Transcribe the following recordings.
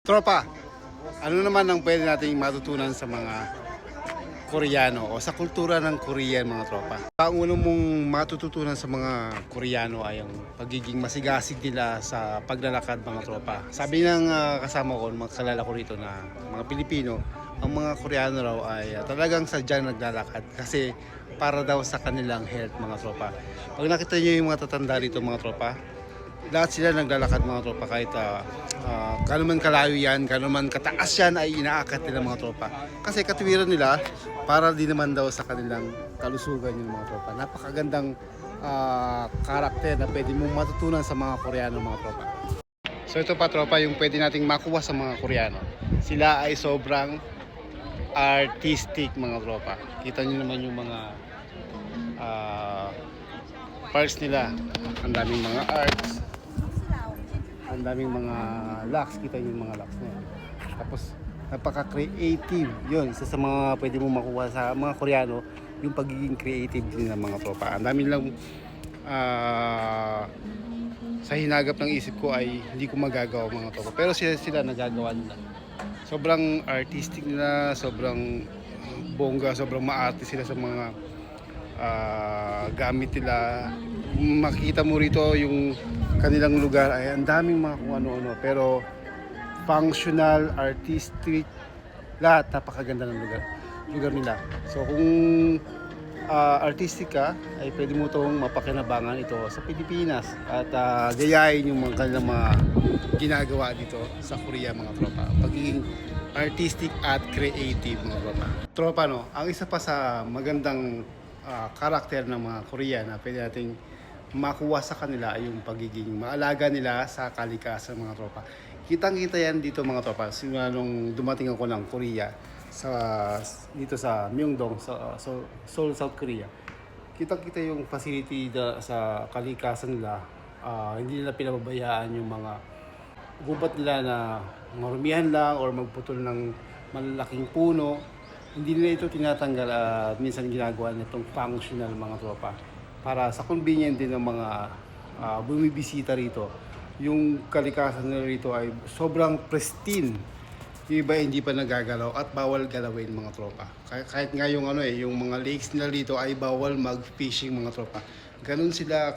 Tropa, ano naman ang pwede nating matutunan sa mga Koreano o sa kultura ng Korean mga tropa? Ang unang mong matututunan sa mga Koreano ay ang pagiging masigasig nila sa paglalakad mga tropa. Sabi ng kasama ko, mga kalala ko rito na mga Pilipino, ang mga Koreano raw ay talagang sadyang naglalakad kasi para daw sa kanilang health mga tropa. Pag nakita nyo yung mga tatanda rito mga tropa, lahat sila naglalakad mga tropa kahit gano'n man kalayo yan, gano'n man kataas yan ay inaakat nila mga tropa. Kasi katwiran nila para din naman daw sa kanilang kalusugan yung mga tropa. Napakagandang karakter na pwede mong matutunan sa mga Koreano mga tropa. So ito pa tropa yung pwede nating makuha sa mga Koreano. Sila ay sobrang artistic mga tropa. Kita nyo naman yung mga parts nila. Ang daming mga arts. Ang daming mga locks, kita yung mga locks na yan. Tapos napaka-creative yun. Isa sa mga pwede mo makuha sa mga Koreano, yung pagiging creative din ng mga tropa. Ang dami lang sa hinagap ng isip ko ay hindi ko magagawa mga tropa. Pero sila nagagawa nila. Sobrang artistic nila, sobrang bongga, sobrang maarte sila sa mga gamit nila. Makikita mo rito yung kanilang lugar ay ang daming mga kung ano-ano, pero functional, artistic, lahat napakaganda ng lugar nila. So kung artistic ka, ay pwede mo itong mapakinabangan ito sa Pilipinas at gayahin yung mga kanilang mga ginagawa dito sa Korea mga tropa. Pagiging artistic at creative mga tropa. Tropa no, ang isa pa sa magandang karakter ng mga Korean na pwede nating makuha sa kanila ay yung pagiging maalaga nila sa kalikasan mga tropa. Kitang-kita yan dito mga tropa. Simula nung dumating ako ng Korea dito sa Myeongdong sa Seoul, South Korea. Kitang-kita yung facility sa kalikasan nila. Hindi nila pinababayaan yung mga gubat nila na marumihan lang or magputol ng malalaking puno. Hindi nila ito tinatanggal at minsan ginagawa nitong functional mga tropa para sa convenience din ng mga bumibisita rito. Yung kalikasan nila rito ay sobrang pristine. Yung iba hindi pa nagagalaw at bawal galawin mga tropa. Kahit nga yung yung mga lakes nila rito ay bawal mag-fishing mga tropa. Ganun sila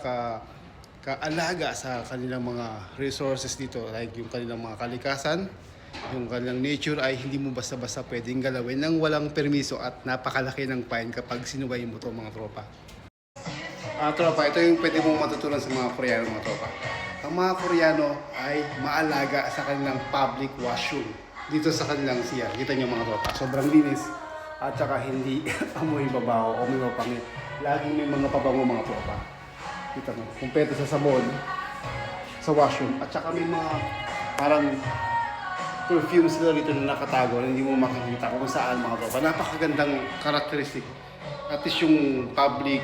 kaalaga sa kanilang mga resources dito, like yung kanilang mga kalikasan, yung kanilang nature ay hindi mo basta-basta pwedeng galawin nang walang permiso at napakalaki ng fine kapag sinuway mo to mga tropa. Tropa, ito yung pwede mong matutunan sa mga Koreano mga tropa. Ang mga Koreano ay maalaga sa kanilang public washroom dito sa kanilang CR. Kita nyo mga tropa, sobrang linis at saka hindi amoy babaho o may mapangit. Laging may mga pabango mga tropa. Kita mo, kumpleto sa sabon sa washroom at saka may mga parang perfumes nila dito na nakatago na hindi mo makikita kung saan mga tropa. Napakagandang karakteristik. At least yung public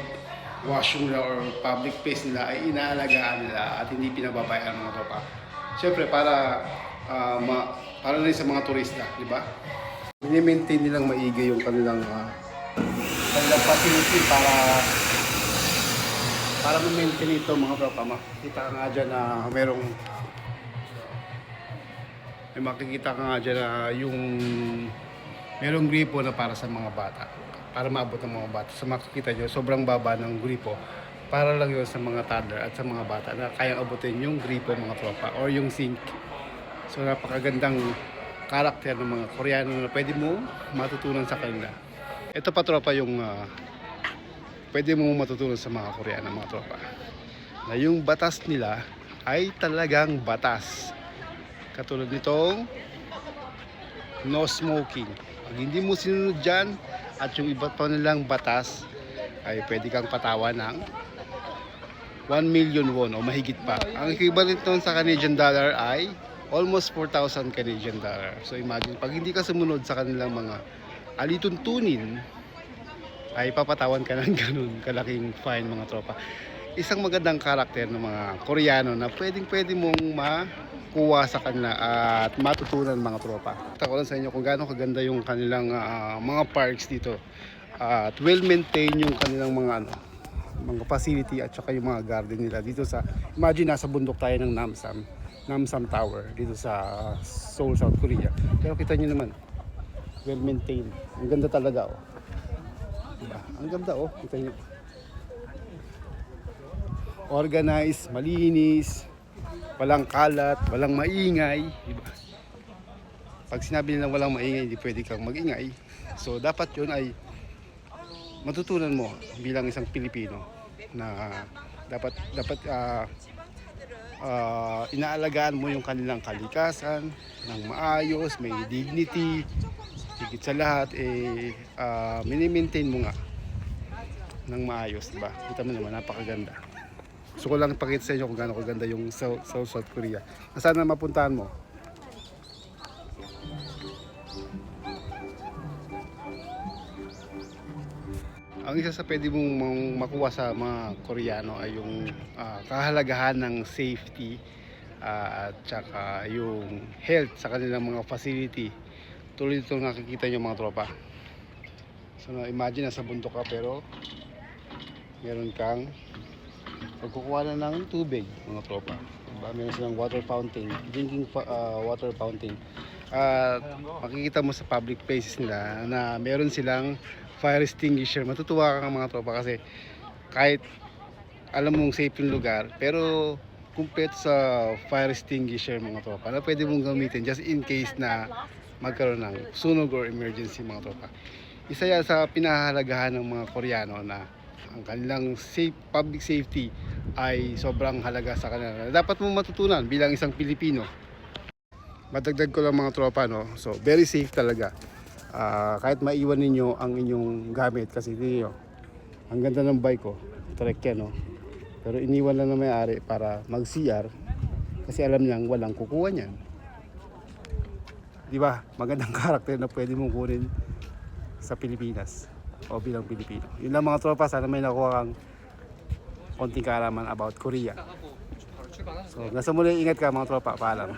washroom nila or public place nila ay inaalagaan nila at hindi pinababayaan mga tropa. Siyempre para rin sa mga turista, di ba? Mini-maintain nilang maigi yung kanilang facility para ma-maintain ito mga tropa. Makikita ka nga dyan na makikita ka nga dyan na yung merong gripo na para sa mga bata. Para maabot ng mga bata. So makikita nyo, sobrang baba ng gripo. Para lang yun sa mga toddler at sa mga bata na kayang abutin yung gripo mga tropa or yung sink. So napakagandang karakter ng mga Koreano na pwede mo matutunan sa kanila. Ito pa tropa yung pwede mo matutunan sa mga Koreano mga tropa. Na yung batas nila ay talagang batas. Katulad nitong no smoking. Pag hindi mo sinunod dyan at yung iba pa nilang batas ay pwede kang patawan ng 1 million won o mahigit pa. Ang equivalent nun sa Canadian dollar ay almost 4,000 Canadian dollar. So imagine, pag hindi ka sumunod sa kanilang mga alituntunin ay papatawan ka ng ganun kalaking fine mga tropa. Isang magandang karakter ng mga Koreano na pwede mong makuha sa kanila at matutunan mga tropa. Tako lang sa inyo kung gaano kaganda yung kanilang mga parks dito. At well maintained yung kanilang mga facility at saka yung mga garden nila dito sa, imagine nasa bundok tayo ng Namsan. Namsan Tower dito sa Seoul, South Korea. Pero kita nyo naman, well maintained. Ang ganda talaga oh. Diba? Ang ganda oh, kita nyo. Organized, malinis, walang kalat, walang maingay, diba? Pag sinabi nilang walang maingay, hindi pwede kang magingay. So dapat 'yun ay matutunan mo bilang isang Pilipino na dapat inaalagaan mo yung kanilang kalikasan ng maayos, may dignity. Higit sa lahat mini-maintain mo nga ng maayos, diba? Kita mo naman, napakaganda. Gusto ko lang ipakita sa inyo kung gaano kaganda yung South Korea. Sana mapuntahan mo. Ang isa sa pwede mong makuha sa mga Koreano ay yung kahalagahan ng safety at saka yung health sa kanilang mga facility. Tulad itong nakikita nyo mga tropa. So imagine nasa bundok ka pero meron kang pagkukuha na ng tubig mga tropa. Diba? Meron silang water fountain, drinking water fountain. At makikita mo sa public places nila na meron silang fire extinguisher. Matutuwa ka mga tropa kasi kahit alam mong safe yung lugar pero kumpleto sa fire extinguisher mga tropa na pwede mong gamitin just in case na magkaroon ng sunog or emergency mga tropa. Isa yan sa pinahahalagahan ng mga Koreano na ang kanilang public safety ay sobrang halaga sa kanila. Dapat mong matutunan bilang isang Pilipino. Madagdag ko lang mga tropa, no? So very safe talaga. Kahit maiwan ninyo ang inyong gamit kasi niyo, ang ganda ng bike ko, trek yan, no? Pero iniwan lang na may-ari para mag-CR kasi alam niyang walang kukuha niyan. Di ba? Magandang karakter na pwede mong kunin sa Pilipinas o bilang Pilipino. Yun lang mga tropa, sana may nakuha kang konting kaalaman about Korea. So, nasa muli, ingat ka mga tropa, paalam.